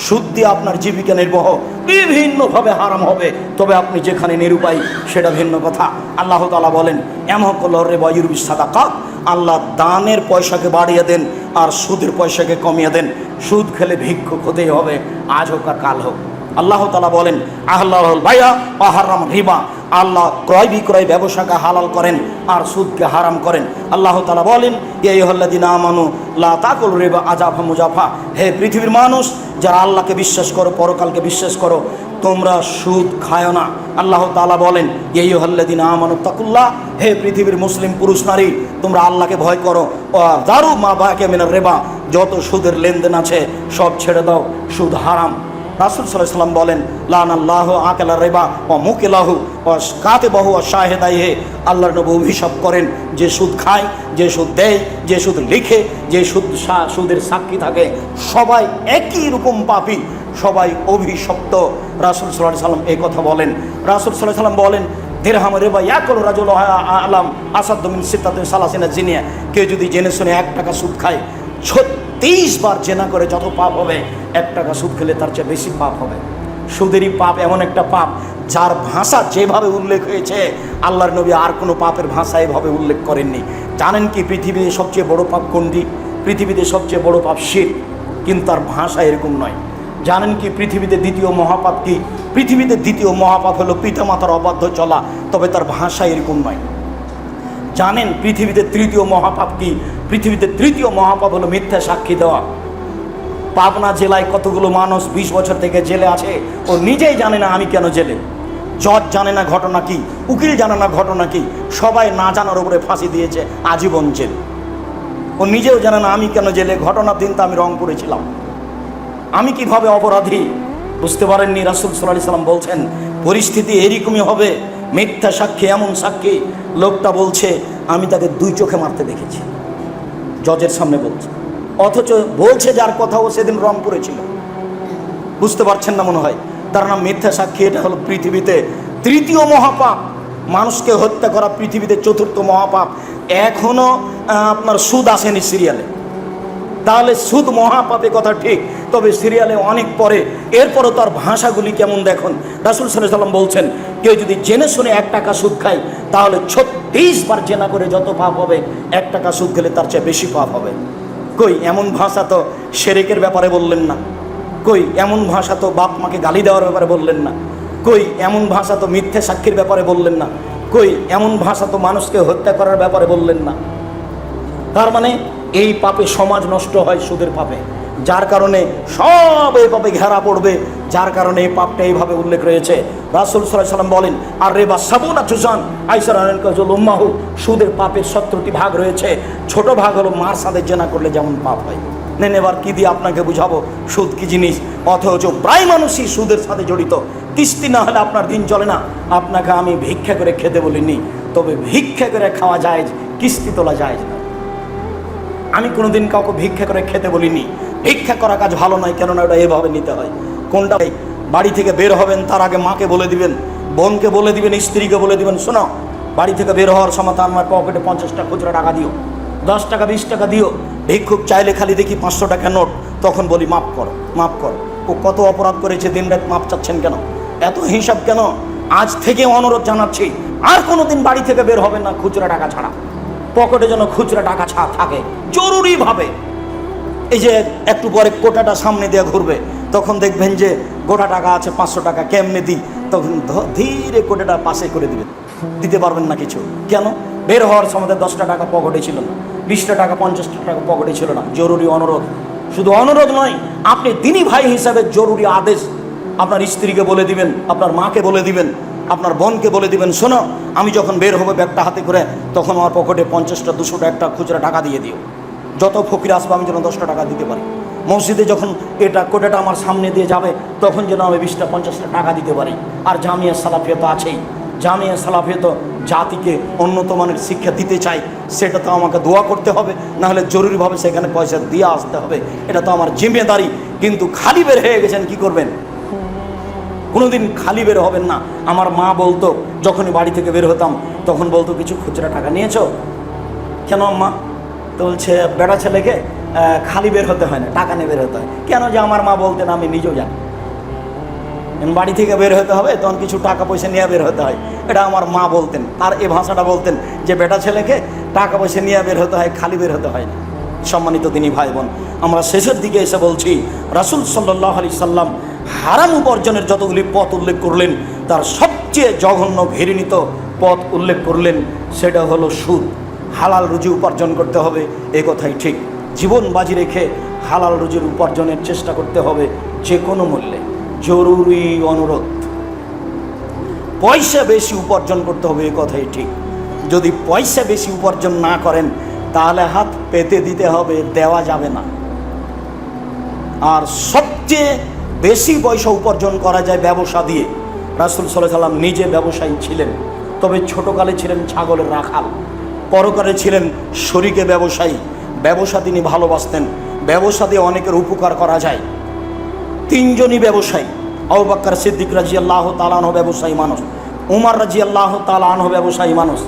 সুদ দিয়ে আপনার জীবিকা নির্বাহ বিভিন্নভাবে হারাম হবে, তবে আপনি যেখানে নিরুপায় সেটা ভিন্ন কথা। আল্লাহ তাআলা বলেন এমহকুল্লাহর রিবা ইউরবিস সাদাকাত, আল্লাহ দানের পয়সাকে বাড়িয়ে দেন আর সুদের পয়সাকে কমিয়ে দেন। সুদ খেলে ভিক্ষুক হতেই হবে, আজ হোক আর কাল হোক। আল্লাহ তাআলা বলেন আহলাল বাইয়া ওয়া হারাম রিবা, আল্লাহ ক্রয় বিক্রয় ব্যবসাকে হালাল করেন আর সুদকে হারাম করেন। আল্লাহ তাআলা বলেন ইয়া আইয়ুহাল্লাযিনা আমানু লা তাকুলু রিবা আযাফা মুযাফা, হে পৃথিবীর মানুষ যারা আল্লাহকে বিশ্বাস করো, পরকালকে বিশ্বাস করো, তোমরা সুদ খায় না। আল্লাহ তাআলা বলেন ইয়া আইয়ুহাল্লাযিনা আমানু তাকুল্লাহ, হে পৃথিবীর মুসলিম পুরুষ নারী তোমরা আল্লাহকে ভয় করো। ওয়া যারু মা বাকিয়া মিনার রিবা, যত সুদের লেনদেন আছে সব ছেড়ে দাও, সুদ হারাম। রাসূল সাল্লাল্লাহু আলাইহি ওয়াসাল্লাম বলেন লানাল্লাহু আকালা রিবা ওয়া মুকিলাহু ওয়া কাতিবাহু ওয়া শাহিদাইহি, আল্লাহর নবী অভিশাপ করেন যে সুদ খায়, যে সুদ দেয়, যে সুদ লিখে, যে সুদের সাক্ষী থাকে, সবাই একই রকম পাপী, সবাই অভিশপ্ত। রাসূল সাল্লাল্লাহু আলাইহি ওয়াসাল্লাম এই কথা বলেন। রাসূল সাল্লাল্লাহু আলাইহি ওয়াসাল্লাম বলেন দিরহাম রিবা ইয়াকুল রাজুল আলাম আসাদু মিন সিত্তাতিন সালাসিনা জিনিয়া, কেউ যদি জেনে শুনে 1 টাকা সুদ খায় 36 বার জেনা করে যত পাপ হবে, 1 টাকা সুদ খেলে তার চেয়ে বেশি পাপ হবে। সুদেরই পাপ এমন একটা পাপ যার ভাষা যেভাবে উল্লেখ হয়েছে আল্লাহর নবী আর কোনো পাপের ভাষা এভাবে উল্লেখ করেননি। জানেন কি পৃথিবীতে সবচেয়ে বড় পাপ কোনটি? পৃথিবীতে সবচেয়ে বড় পাপ শিরক, কিন্তু তার ভাষা এরকম নয়। জানেন কি পৃথিবীতে দ্বিতীয় মহাপাপ কি? পৃথিবীতে দ্বিতীয় মহাপাপ হলো পিতামাতার অবাধ্য চলা, তবে তার ভাষা এরকম নয়। জানেন পৃথিবীতে তৃতীয় মহাপাপ কি? পৃথিবীতে তৃতীয় মহাপাপ হলো মিথ্যা সাক্ষী দেওয়া। পাবনা জেলায় কতগুলো মানুষ 20 বছর থেকে জেলে আছে, ও নিজেই জানে না আমি কেন জেলে। জজ জানে না ঘটনা কি, উকিল জানে না ঘটনা কি, সবাই না জানার উপরে ফাঁসি দিয়েছে, আজীবন জেল। ও নিজেও জানে না আমি কেন জেলে, ঘটনার দিন তো আমি রংপুরে ছিলাম, আমি কিভাবে অপরাধী বুঝতে পারেননি। রাসূল সাল্লাল্লাহু আলাইহি ওয়াসাল্লাম বলছেন পরিস্থিতি এরকমই হবে। মিথ্যা সাক্ষী, এমন সাক্ষী লোকটা বলছে আমি তাকে 2 চোখে মারতে দেখেছি, জজের সামনে বলছে, অথচ বলছে যার কথা ও সেদিন রংপুরে ছিল। বুঝতে পারছেন না মনে হয়? তার নাম মিথ্যা সাক্ষী। এটা হলো পৃথিবীতে তৃতীয় মহাপাপ। মানুষকে হত্যা করা পৃথিবীতে 4র্থ মহাপাপ। এখনো আপনার সুদ আসেনি সিরিয়ালে, তাহলে সুদ মহাপাপে কথা ঠিক, তবে সিরিয়ালে অনেক পরে। এরপরও তার ভাষাগুলি কেমন দেখুন। রাসূল সাল্লাল্লাহু আলাইহি ওয়াসাল্লাম বলছেন কেউ যদি জেনে শুনে 1 টাকা সুদ খায় তাহলে 36 বার জেনা করে যত পাপ হবে, 1 টাকা সুদ খেলে তার চেয়ে বেশি পাপ হবে। কই এমন ভাষা তো শিরকের ব্যাপারে বললেন না, কই এমন ভাষা তো বাপ মাকে গালি দেওয়ার ব্যাপারে বললেন না, কই এমন ভাষা তো মিথ্যে সাক্ষীর ব্যাপারে বললেন না, কই এমন ভাষা তো মানুষকে হত্যা করার ব্যাপারে বললেন না। তার মানে এই পাপে সমাজ নষ্ট হয় সুদের পাপে, যার কারণে সব এই পাপে ঘেরা পড়বে, যার কারণে এই পাপটা এইভাবে উল্লেখ রয়েছে। রাসূল সাল্লাল্লাহু আলাইহি ওয়াসাল্লাম বলেন আর রিবা সাবুনা জুজান আইসার আনকাজুল উম্মাহু, সুদের পাপের 17টি ভাগ রয়েছে। ছোট ভাগ হলো মার সাথে জেনা করলে যেমন পাপ হয়। নেন এবার কি দিয়ে আপনাকে বুঝাবো সুদ কি জিনিস, অথচ প্রায় মানুষই সুদের সাথে জড়িত। কিস্তি না হলে আপনার দিন চলে না। আপনাকে আমি ভিক্ষা করে খেতে বলিনি, তবে ভিক্ষা করে খাওয়া যায়, কিস্তি তোলা যায় না। আমি কোনোদিন কাউকে ভিক্ষা করে খেতে বলিনি। ভিক্ষা করা কাজ ভালো নয়, কেননা ওটা এভাবে নিতে হয়। কোনটা? বাড়ি থেকে বের হবেন তার আগে মাকে বলে দিবেন, বোনকে বলে দিবেন, স্ত্রীকে বলে দিবেন, শোনো বাড়ি থেকে বের হওয়ার সময় আমার পকেটে 50টা খুচরা টাকা দিও, 10 টাকা 20 টাকা দিও। ভিক্ষুক চাইলে খালি দেখি 500 টাকা নোট, তখন বলি মাফ করো, মাফ করো। ও কত অপরাধ করেছে, দিন রাত মাপ চাচ্ছেন কেন, এত হিসাব কেন? আজ থেকে অনুরোধ জানাচ্ছি আর কোনোদিন বাড়ি থেকে বের হবেন না খুচরা টাকা ছাড়া। পকেটে যেন খুচরা টাকা ছাড়া থাকে জরুরিভাবে। এই যে একটু পরে কোটাটা সামনে দিয়ে ঘুরবে, তখন দেখবেন যে গোটা টাকা আছে 500 টাকা, কেমনে দিই? তখন ধীরে কোটাটা পাশে করে দিবেন, দিতে পারবেন না কিছু। কেন? বের হওয়ার সময় 10টা টাকা পকেটে ছিল না, 20টা টাকা 50টা টাকা পকেটে ছিল না। জরুরি অনুরোধ, শুধু অনুরোধ নয়, আপনি দিনী ভাই হিসাবে জরুরি আদেশ আপনার স্ত্রীকে বলে দিবেন, আপনার মাকে বলে দিবেন, আপনার বোনকে বলে দিবেন, শোনো আমি যখন বের হবো ব্যাগটা হাতে করে, তখন আমার পকেটে 50টা 200টা একটা খুচরা টাকা দিয়ে দিও। যত ফকির আসবে আমি যেন 10টা টাকা দিতে পারি। মসজিদে যখন এটা কোটাটা আমার সামনে দিয়ে যাবে, তখন যেন আমি 20টা 50টা টাকা দিতে পারি। আর জামিয়া সালাফিয়া তো আছেই, জামিয়া সালাফিয়া তো জাতিকে উন্নত মানের শিক্ষা দিতে চাই, সেটা তো আমাকে দোয়া করতে হবে, নাহলে জরুরিভাবে সেখানে পয়সা দিয়ে আসতে হবে, এটা তো আমার জিম্মেদারি। কিন্তু খালি বের হয়ে গেছেন, কি করবেন? কোনোদিন খালি বের হবেন না। আমার মা বলতো যখনই বাড়ি থেকে বের হতাম, তখন বলতো কিছু খুচরা টাকা নিয়েছো? কেন আম্মা? তো বলছে বেটা ছেলেকে খালি বের হতে হয় না, টাকা নিয়ে বের হতে হয়। কেন যে আমার মা বলতেন, আমি নিজেও জানি। বাড়ি থেকে বের হতে হবে তখন কিছু টাকা পয়সা নিয়ে বের হতে হয়, এটা আমার মা বলতেন। আর এই ভাষাটা বলতেন যে বেটা ছেলেকে টাকা পয়সা নিয়ে বের হতে হয়, খালি বের হতে হয় না। সম্মানিত দিনী ভাই বোন, আমরা শেষের দিকে এসে বলছি, রাসূল সাল্লাল্লাহু আলাইহি সাল্লাম হারাম উপার্জনের যতগুলি পথ উল্লেখ করলেন, তার সবচেয়ে জঘন্য ঘৃণিত পথ উল্লেখ করলেন, সেটা হলো সুদ। হালাল রুজি উপার্জন করতে হবে, এ কথাই ঠিক। জীবন বাজি রেখে হালাল রুজির উপার্জনের চেষ্টা করতে হবে যে কোনো মূল্যে। জরুরি অনুরোধ, পয়সা বেশি উপার্জন করতে হবে, এ কথাই ঠিক। যদি পয়সা বেশি উপার্জন না করেন তাহলে হাত পেতে দিতে হবে, দেওয়া যাবে না। আর সবচেয়ে বেশি পয়সা উপার্জন করা যায় ব্যবসা দিয়ে। রাসূল সাল্লাল্লাহু আলাইহি সাল্লাম নিজে ব্যবসায়ী ছিলেন, তবে ছোটকালে ছিলেন ছাগলের রাখাল, পরকালে ছিলেন শরীকে ব্যবসায়ী। ব্যবসা তিনি ভালোবাসতেন, ব্যবসা দিয়ে অনেকের উপকার করা যায়। তিনজনই ব্যবসায়ী। আবু বকর সিদ্দিক রাদিয়াল্লাহু তাআলা আনহু ব্যবসায়ী মানুষ, উমর রাদিয়াল্লাহু তাআলা আনহু ব্যবসায়ী মানুষ,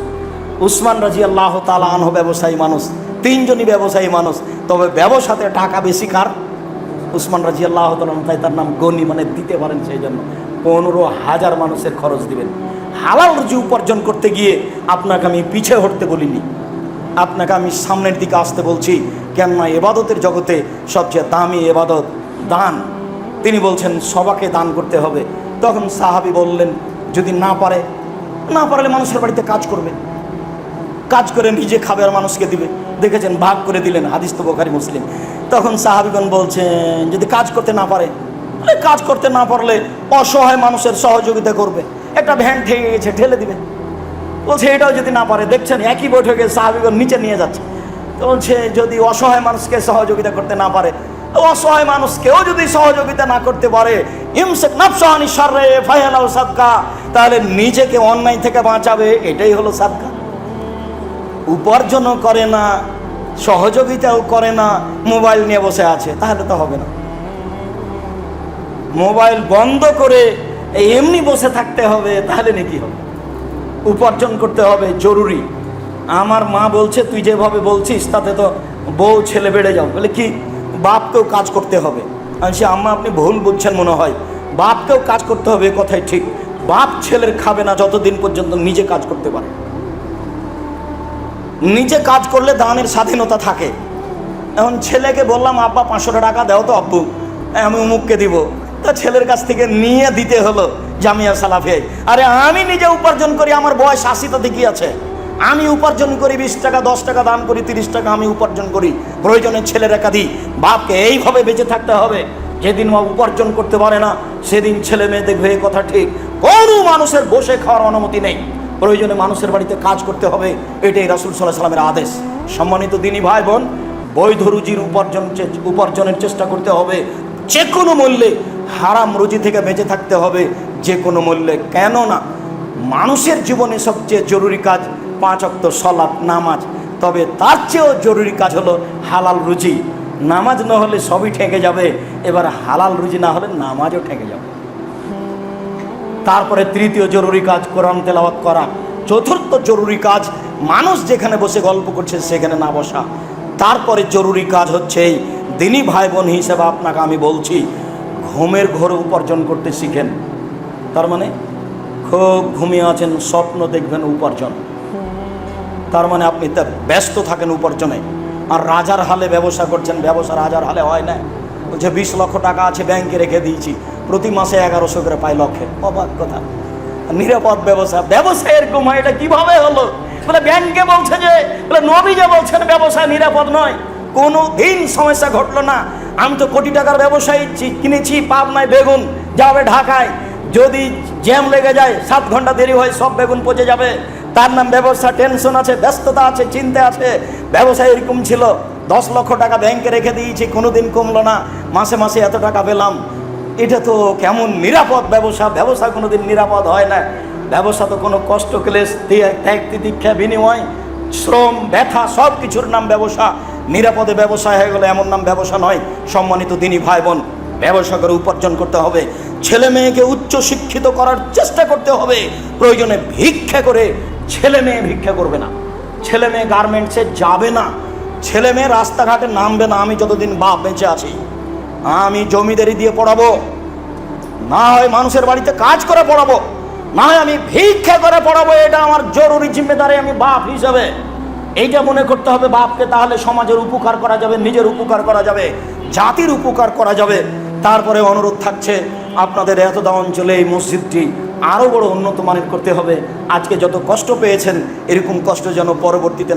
উসমান রাদিয়াল্লাহু তাআলা আনহু ব্যবসায়ী মানুষ। তিনজনই ব্যবসায়ী মানুষ, তবে ব্যবসাতে টাকা বেশি কার? উসমান রাদিয়াল্লাহু তাআলা আনহু, তাই তার নাম গনি, মানে দিতে পারেন, সেই জন্য 15,000 মানুষের খরচ দিবেন। হালাল রুজি উপার্জন করতে গিয়ে আপনাকে আমি পিছে হটতে বলিনি, আপনাকে আমি সামনের দিকে আসতে বলছি। কেননা ইবাদতের জগতে সবচেয়ে দামি ইবাদত দান। তিনি বলছেন সবাকে দান করতে হবে। তখন সাহাবী বললেন, যদি না পারলে মানুষের বাড়িতে কাজ করবে, কাজ করে নিজে খাবে আর মানুষকে দিবে। দেখেছেন, ভাগ করে দিলেন, হাদিস তো বুখারী মুসলিম। তখন সাহাবীগণ বলছেন, যদি কাজ করতে না পারে, কাজ করতে না পারলে অসহায় মানুষের সহযোগিতা করবে, একটা ভ্যান ঠেকে গেছে ঠেলে দিবে। বলছে এটাও যদি না পারে, দেখছেন একই বৈঠকে সাহাবীগণ নিচে নিয়ে যাচ্ছে। তো বলছে যদি অসহায় মানুষকে সহযোগিতা করতে না পারে, অসহায় মানুষকেও যদি সহযোগিতা না করতে পারে, ইমসাক নাফসাহু আনিশ শাররি ফাহিয়ালাহু সাদকা, তাহলে নিজেকে অন্যায় থেকে বাঁচাবে, এটাই হলো সাদকা। উপার্জনও করে না, সহযোগিতাও করে না, মোবাইল নিয়ে বসে আছে, তাহলে তো হবে না। মোবাইল বন্ধ করে এমনি বসে থাকতে হবে, তাহলে নাকি হবে? উপার্জন করতে হবে, জরুরি। আমার মা বলছে, তুই যেভাবে বলছিস তাতে তো বউ ছেলে বেড়ে যাও। বলে কি? বাপকেও কাজ করতে হবে। আমি বলছি, আম্মা আপনি ভুল বুঝছেন মনে হয়, বাপকেও কাজ করতে হবে, কথাই ঠিক। বাপ ছেলের খাবে না যতদিন পর্যন্ত নিজে কাজ করতে পারে। নিজে কাজ করলে দানের স্বাধীনতা থাকে। এখন ছেলেকে বললাম, আব্বা 500 টাকা দাও তো আব্বু, আমি অমুককে দিব, তা ছেলের কাছ থেকে নিয়ে দিতে হলো জামিয়া সালাফিয়ায়। আরে আমি নিজে উপার্জন করি, আমার বয়স 80, তাতে কি আছে? আমি উপার্জন করি 20 টাকা, 10 টাকা দান করি, 30 টাকা আমি উপার্জন করি, প্রয়োজনে ছেলের একা দিই। বাপকে এইভাবে বেঁচে থাকতে হবে। যেদিন মা উপার্জন করতে পারে না, সেদিন ছেলে মেয়ে দেখবে, এই কথা ঠিক। কোনো মানুষের বসে খাওয়ার অনুমতি নেই, প্রয়োজনে মানুষের বাড়িতে কাজ করতে হবে, এটাই রাসূল সাল্লাল্লাহু আলাইহি সাল্লামের আদেশ। সম্মানিত দিনী ভাই বোন, বৈধ রুজির উপার্জনের চেষ্টা করতে হবে যে কোনো মূল্যে। হারাম রুজি থেকে বেঁচে থাকতে হবে যে কোনো মূল্যে। কেননা মানুষের জীবনে সবচেয়ে জরুরি কাজ 5 ওয়াক্ত সালাত, নামাজ। তবে তার চেয়েও জরুরি কাজ হলো হালাল রুজি। নামাজ না হলে সবই ঠেকে যাবে, এবার হালাল রুজি না হলে নামাজও ঠেকে যাবে। তারপরে তৃতীয় জরুরি কাজ কোরআন তেলাওয়াত করা। চতুর্থ জরুরি কাজ মানুষ যেখানে বসে গল্প করছে সেখানে না বসা। তারপরে জরুরি কাজ হচ্ছে, এই দিনী ভাই বোন হিসেবে আপনাকে আমি বলছি, ঘুমের ঘোরে উপার্জন করতে শিখেন। তার মানে খুব ঘুমিয়ে আছেন, স্বপ্ন দেখবেন উপার্জন, তার মানে আপনি তা ব্যস্ত থাকেন উপার্জনে। আর রাজার হালে ব্যবসা করছেন, ব্যবসা রাজার হালে হয় না। বলছে 20 লক্ষ টাকা আছে ব্যাংকে রেখে দিয়েছি, প্রতি মাসে 1100 করে পাই, লক্ষে। অবাক কথা। নিরাপদ ব্যবসা, ব্যবসা এরকম হয়, এটা কিভাবে হলো? বলে ব্যাংকে বলছে যে, বলে নবী যে বলছেন ব্যবসা নিরাপদ নয়, কোনো দিন সমস্যা ঘটলো না। আমি তো কোটি টাকার ব্যবসায়ী, কিনেছি পাবনায় বেগুন, যাবে ঢাকায়, যদি জ্যাম লেগে যায় 7 ঘন্টা দেরি হয়, সব বেগুন পচে যাবে। তার নাম ব্যবসা। টেনশন আছে, ব্যস্ততা আছে, চিন্তা আছে। ব্যবসা এরকম ছিল, 10 লক্ষ টাকা ব্যাংকে রেখে দিয়েছি, কোনো দিন কমলো না, মাসে মাসে এত টাকা পেলাম। এটা তো কেমন নিরাপদ ব্যবসা? ব্যবসা কোনো দিন নিরাপদ হয় না। ব্যবসা তো কোনো কষ্ট, ক্লেশ, ত্যাগ তিতিক্ষা, বিনিময়, শ্রম, ব্যথা, সব কিছুর নাম ব্যবসা। নিরাপদে ব্যবসা হয়ে গেলে এমন নাম ব্যবসা নয়। সম্মানিত দিনী ভাই বোন, ব্যবসা করে উপার্জন করতে হবে। ছেলে মেয়েকে উচ্চ শিক্ষিত করার চেষ্টা করতে হবে। প্রয়োজনে ভিক্ষা করে, ছেলে মেয়ে ভিক্ষা করবে না, ছেলে মেয়ে গার্মেন্টসে যাবে না, ছেলে মেয়ে রাস্তাঘাটে নামবে না আমি যতদিন বাপ বেঁচে আছি। আমি জমিদারি দিয়ে পড়াবো, না হয় মানুষের বাড়িতে কাজ করে পড়াবো, না হয় আমি ভিক্ষা করে পড়াবো। এটা আমার জরুরি জিম্মেদারি আমি বাপ হিসাবে। এইটা মনে করতে হবে বাপকে, তাহলে সমাজের উপকার করা যাবে, নিজের উপকার করা যাবে, জাতির উপকার করা যাবে। তারপরে অনুরোধ থাকছে আপনাদের এতদা অঞ্চলে এই মসজিদটি আরও বড় উন্নত মানের করতে হবে। আজকে যত কষ্ট পেয়েছেন এরকম কষ্ট যেন পরবর্তীতে